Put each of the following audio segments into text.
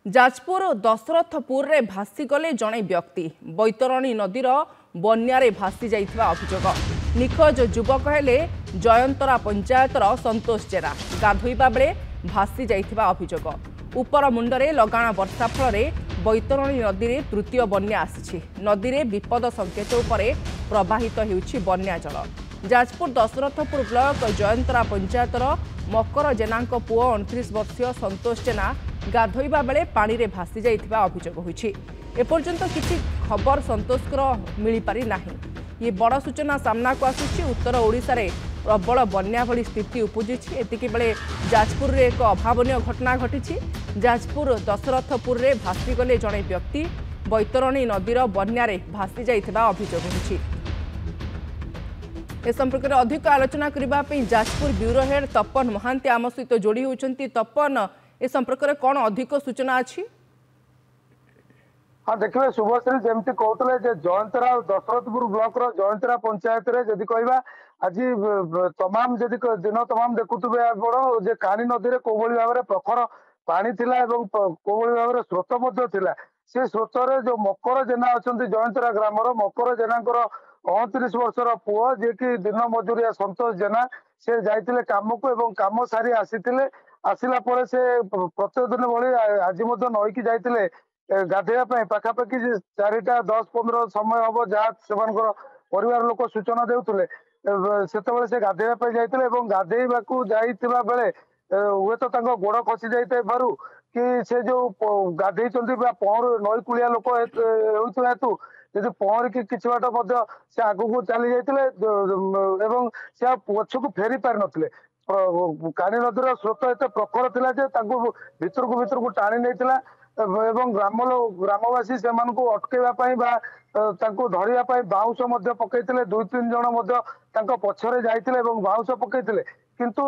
जाजपुर दशरथपुर रे भासी गले जड़े व्यक्ति बैतरणी नदीर बन्यारे भासी जाइथिबा अभियोग। निखोज युवक हेले जयंतरा पंचायतर संतोष जेरा गाधोइबा बेले भासी जाइथिबा अभियोग। उपर मुंडरे लगाण वर्षा फल बैतरणी नदी में तृतीय बन्या आसी नदी में विपद संकेत उपरे प्रवाहित होउछि बन्या जल। जाजपुर दशरथपुर ब्लॉक जयंतरा पंचायतर मकर जेना पुओ 29 वर्षीय संतोष जेना गाधोइबा बेले पानी रे भासी जाइथिबा अभियोग होइछि। एपर्यंत किछि खबर संतोषकर मिली पारि नाही। ये बड़ सूचना सामना को आसुछि। उत्तर ओडिशा रे प्रबल बन्या भली स्थिति उपजिछि। एतिके बेले जाजपुर रे एक अभावनीय घटना घटिछि। जाजपुर दशरथपुर रे भासी गले जड़े व्यक्ति बैतरणी नदीर बन्या रे भासी जाइथिबा अभियोग होइछि। ए संपर्क में अधिक आलोचना करने जाजपुर ब्यूरो हेड तपन महांती आम सहित जोड़ी होती। तपन ए संपर्क में कौन अधिक सूचना अच्छी? हाँ देखिए शुभश्री जमती कहते जयंतरा दशरथपुर ब्लॉक जयंतरा पंचायत जदि कहवा आज तमाम जदि दिन तमाम देखुवे आपण जे कानी नदी में कौ भाव में प्रखर पानी थिला एवं कौ भाव में स्रोत थिला। से स्रोतर जो मकर जेना अच्छा जयंतरा ग्रामर मकर जेना 29 वर्षर पुओ जे कि दिन मजूरिया संतोष जेना से जाइतिले काम को एवं काम सारी आसीतिले। आसिला परे से प्रत्येक दिन भली आज नई की जाइतिले गाधेया पाखापाखि 4टा 10-15 समय हम जहाँ परिवार लोक सूचना देउतले सेतेबेले से गाधेया जाइतिले एवं गाधेइबाकू जाइतिबा बेले हुए तो तांको गोड़ खसी जाइते पारू कि से जो गाधेई पहर नई कूलिया लोक होइतिबा हेतु यदि पहरिकी किछि बाट से आगू चली जाइतिले एवं से पछकू फेरी पारि नथिले। कानी नदीर स्रोत एत प्रखर थिला जे तांको भितर को टाणी नैतिला एवं ग्रामवासी से अटकेवा धरिया बाउंश पकईले 2-3 जन पछरे जाइतिले बाउंश पकईले किंतु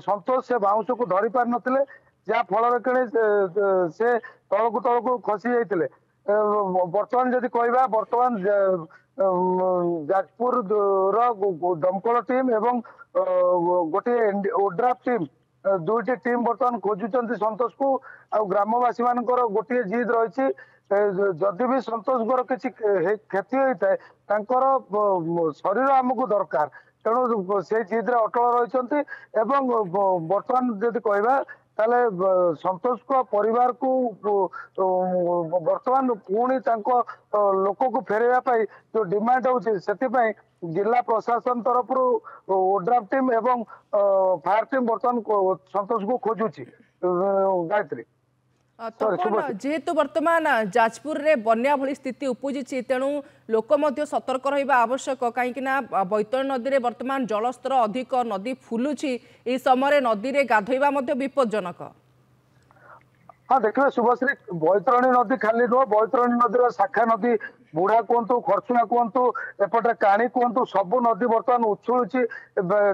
संतोष से बाउंश को धरी पार नथिले जहाँ फल से तलकू खसी जाइतिले। बर्तमान जदि कहवा बर्तमान जाजपुर दमकल टीम एवं गोटे ओड्राफ टीम 2टी टीम बर्तमान खोजुंट संतोष को आ ग्रामवासी मान गोटे जिद रही जदि भी संतोष किसी क्षति होता है शरीर आमको दरकार तेणु से जिद्रे अटल रही। बर्तमान जदि कहवा ताले संतोष को परिवार को बर्तमान पुणी लोक को फेरवा जो डिमांड होची जिला प्रशासन तरफ ओड्राफ टीम एवं फायर टीम बर्तमान संतोष को खोजुची। गायत्री जेहेतु वर्तमान जाजपुर रे बन्या भली स्थिति उपजिछि तेणु लोक मध्य सतर्क रहिबा आवश्यक कहीं बैतरणी नदी रे वर्तमान जलस्तर अधिक नदी फुलुछि ए समय नदी रे गाधोइबा मध्य विपज्जनक। हाँ देखिए शुभश्री बैतरणी नदी खाली नुह बैतरणी नदी शाखा नदी बुढ़ा कहतु खरसुआ कहतु एपटे काणी कहतु सबु नदी बर्तमान उछुलुची।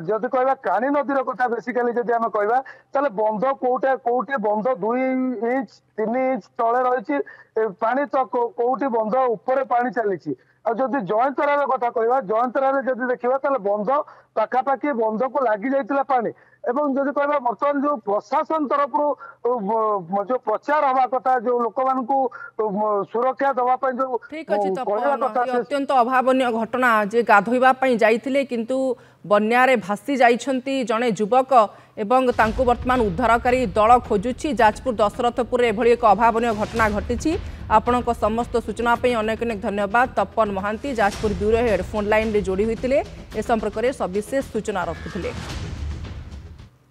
जदि कहवा काणी नदीर कथा बेसिकाली जदि आम कहवा ताले बंध कोउटे बंध 2 इंच 3 इंच तले रही पानी तो कोउटी बंध ऊपर पानी चली। जदि जयंतरार कथा कहवा जयंतरार जदि देखा ताले बंध पाखापाखि बंध को लगी जाइतिला पानी एवं जदि कहवा बर्तमान जो प्रशासन तरफ जो प्रचार हवा कथा जो लोक मानकू सुरक्षा दवा जो ठीक अछि अत्यंत अभावनीय घटना जे गाधोइबा जाइथिले किंतु बन्यारे भासी जाइछंती जणे युवक एवं तांको वर्तमान उद्धारकारी दल खोजुछि। जाजपुर दशरथपुर एभली एक अभावनीय घटना घटिछि। आपणक समस्त सूचना पे अनेक अनेक धन्यवाद। Tapan Mohanty Jajpur bureau head phone line रे जोड़ी होइतिले ए संपर्क में सविशेष सूचना रखुथिले।